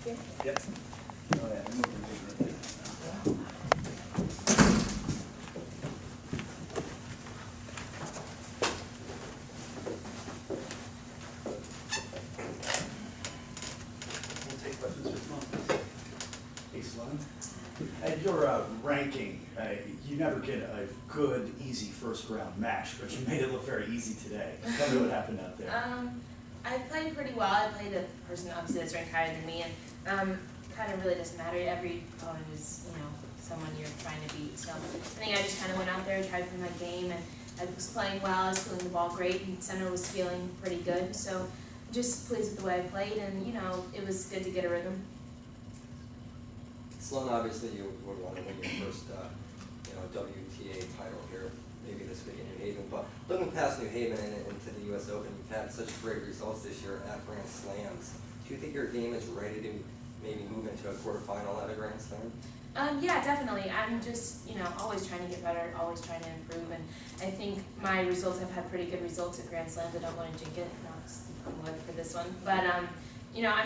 here? Yep. Oh, yeah. We'll take questions for Sloane. Hey, Sloane. At your ranking, you never get a good, easy first round match, but you made it look very easy today. Tell me what happened out there. I played pretty well. I played a person obviously that's ranked higher than me, and kind of really doesn't matter. Every opponent is, someone you're trying to beat. So I think I just kind of went out there, tried to play my game, and I was playing well. I was feeling the ball great, and center was feeling pretty good. So just pleased with the way I played, and it was good to get a rhythm. Sloane, obviously you would want to win your first, WTA title here, maybe this week in New Haven. But looking past New Haven and into the U.S. Open, you've had such great results this year at Grand Slams. Do you think your game is ready to maybe move into a quarterfinal at a Grand Slam? Yeah, definitely. I'm just, always trying to get better, always trying to improve, and I think my results, I've had pretty good results at Grand Slams. I don't want to jinx it, I'm good for this one, but I'm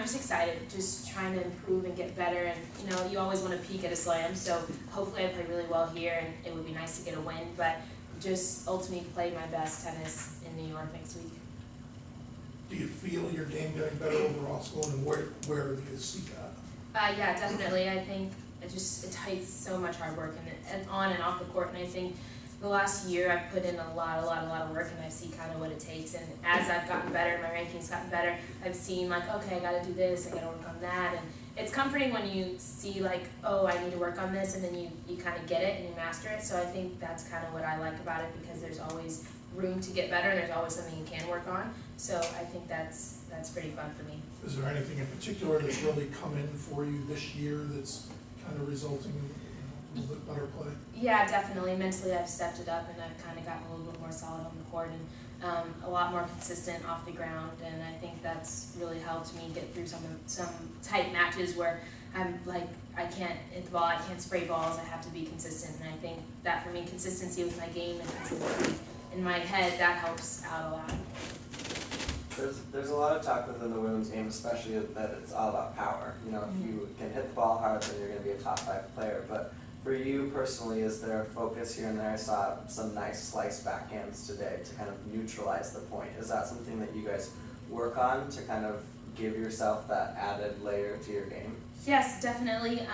just excited, just trying to improve and get better, and you always want to peak at a slam, so hopefully I play really well here, and it would be nice to get a win, but just ultimately play my best tennis in New York next week. Do you feel your game getting better overall, Sloane, and where do you see that? Yeah, definitely. I think it takes so much hard work and on and off the court, and I think the last year I've put in a lot of work, and I see kind of what it takes, and as I've gotten better, my ranking's gotten better, I've seen okay, I gotta do this, I gotta work on that, and it's comforting when you see oh, I need to work on this, and then you kind of get it and you master it. So I think that's kind of what I like about it, because there's always room to get better, and there's always something you can work on. So I think that's pretty fun for me. Is there anything in particular that's really come in for you this year that's kind of resulting in a little bit better play? Yeah, definitely. Mentally, I've stepped it up, and I've kind of gotten a little bit more solid on the court, and a lot more consistent off the ground. And I think that's really helped me get through some tight matches where I'm I can't hit the ball, I can't spray balls, I have to be consistent. And I think that for me, consistency with my game and consistency in my head, that helps out a lot. There's a lot of talk within the women's game, especially that it's all about power. If you can hit the ball hard, then you're going to be a top 5 player. But for you personally, is there a focus here and there? I saw some nice slice backhands today to kind of neutralize the point. Is that something that you guys work on to kind of give yourself that added layer to your game? Yes, definitely.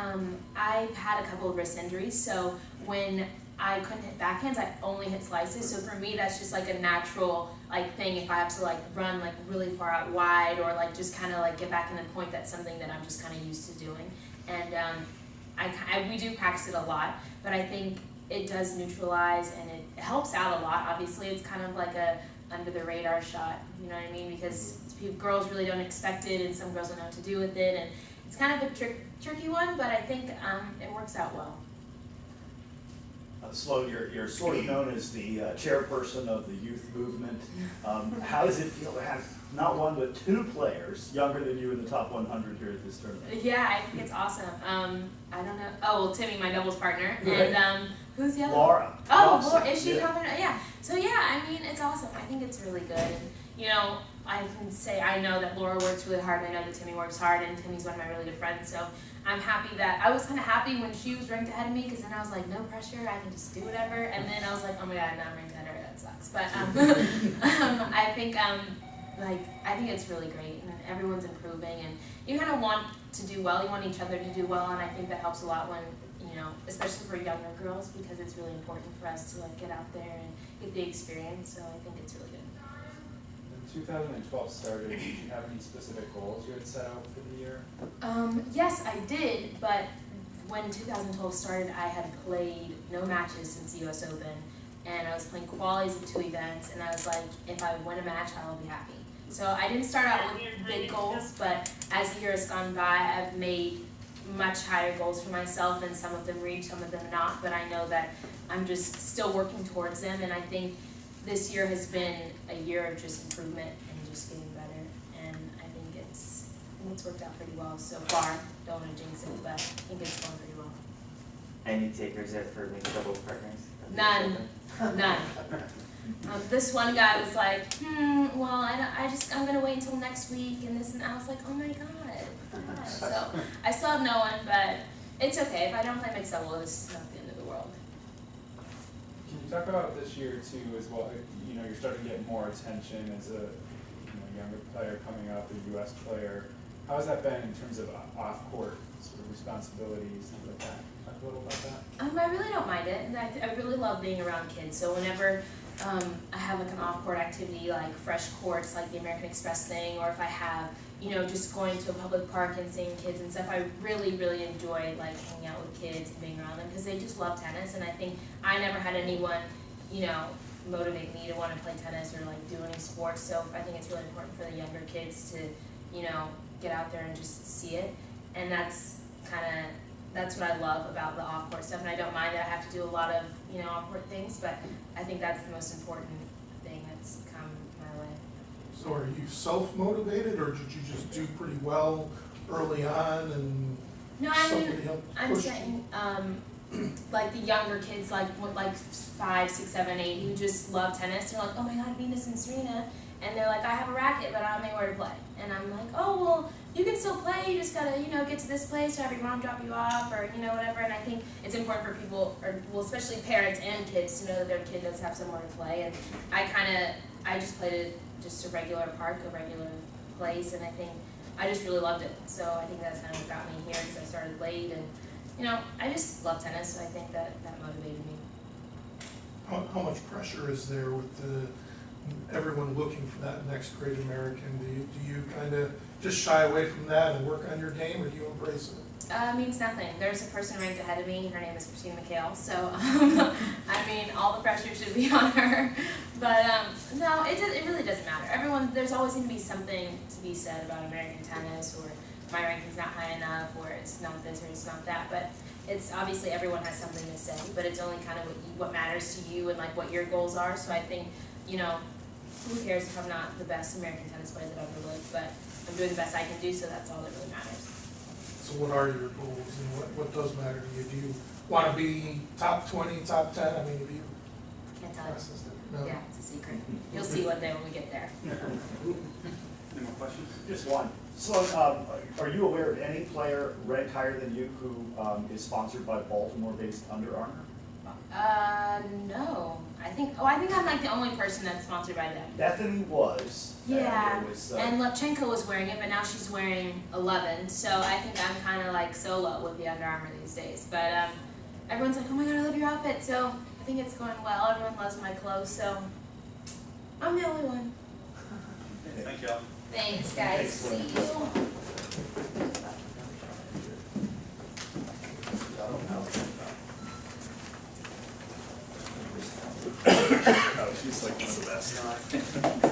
I've had a couple of wrist injuries, so when I couldn't hit backhands, I only hit slices. So for me, that's just a natural thing. If I have to run really far out wide, or just kind of get back in the point, that's something that I'm just kind of used to doing. And we do practice it a lot, but I think it does neutralize, and it helps out a lot. Obviously, it's kind of like a under the radar shot, you know what I mean? Because girls really don't expect it, and some girls don't know what to do with it, and it's kind of a tricky one, but I think it works out well. Sloane, you're sort of known as the chairperson of the youth movement. How does it feel to have not one but 2 players younger than you in the top 100 here at this tournament? Yeah, I think it's awesome. I don't know. Oh, well, Timmy, my doubles partner, right. And who's the other? Laura. Oh, Awesome. Laura, is she Yeah. coming? Yeah. So yeah, I mean, it's awesome. I think it's really good, and I can say I know that Laura works really hard. I know that Timmy works hard, and Timmy's one of my really good friends. So I'm happy that I was kind of happy when she was ranked ahead of me, because then I was no pressure, I can just do whatever. And then I was oh my god, now I'm ranked ahead of her. That sucks. But I think I think it's really great, and everyone's improving, and you kind of want to do well. You want each other to do well, and I think that helps a lot when especially for younger girls, because it's really important for us to get out there and get the experience. So I think it's really good. When 2012 started, did you have any specific goals you had set out for the year? Yes, I did, but when 2012 started, I had played no matches since the US Open, and I was playing qualies of 2 events, and I was if I win a match, I will be happy. So I didn't start out with big goals, but as the year has gone by, I've made much higher goals for myself, and some of them reach, some of them not, but I know that I'm just still working towards them, and I think this year has been a year of just improvement and just getting better, and I think it's worked out pretty well so far. Don't want to jinx it, but I think it's going pretty well. Any takers yet for maybe double partners? None. This one guy was well, I'm gonna wait until next week, and this, and I was oh my god. So I still have no one, but it's okay. If I don't play mixed double, it's not the end of the world. Can you talk about this year too as well? You know, you're starting to get more attention as a younger player coming up, a U.S. player. How has that been in terms of off-court sort of responsibilities and like that? Talk a little about that. I really don't mind it, and I really love being around kids. So whenever I have like an off-court activity, like fresh courts, like the American Express thing, or if I have, just going to a public park and seeing kids and stuff, I really, really enjoy like hanging out with kids and being around them because they just love tennis. And I think I never had anyone, motivate me to want to play tennis or like do any sports. So I think it's really important for the younger kids to, get out there and just see it. And that's what I love about the off-court stuff. And I don't mind that I have to do a lot of, off-court things, but I think that's the most important thing that's come my way. So are you self-motivated, or did you just do pretty well early on and No, I mean, somebody helped I'm push saying, like the younger kids, like 5, 6, 7, 8, who just love tennis. They're like, oh my God, Venus and Serena. And they're like, I have a racket, but I don't know where to play. And I'm like, oh, well, you can still play. You just gotta, get to this place, or have your mom drop you off, or, whatever. And I think it's important for people, especially parents and kids, to know that their kid does have somewhere to play. And I just played at just a regular park, a regular place, and I think I just really loved it. So I think that's kind of what got me here, because I started late, and, I just love tennis, so I think that motivated me. How much pressure is there with everyone looking for that next great American? Do you kind of just shy away from that and work on your game, or do you embrace it? It means nothing. There's a person ranked ahead of me. Her name is Christine McHale. So, all the pressure should be on her. But no, it really doesn't matter. There's always going to be something to be said about American tennis, or my ranking's not high enough, or it's not this or it's not that. But it's obviously everyone has something to say, but it's only kind of what matters to you and like what your goals are. So I think, who cares if I'm not the best American tennis player that ever lived, but I'm doing the best I can do, so that's all that really matters. So what are your goals, and what does matter to you? Do you want to be top 20, top 10? I mean, have you Can't tell you. processed it? No? Yeah, it's a secret. You'll see one day when we get there. Any more questions? Just one. Sloane, are you aware of any player ranked higher than you who is sponsored by Baltimore-based Under Armour? No. I think I'm like the only person that's sponsored by them. Bethany was. Yeah, And it was, and Lepchenko was wearing it, but now she's wearing 11, so I think I'm kind of like solo with the Under Armour these days. But everyone's like, oh my God, I love your outfit, so I think it's going well. Everyone loves my clothes, so I'm the only one. Thank y'all. Thanks, guys. See you. Oh, she's like one of the best.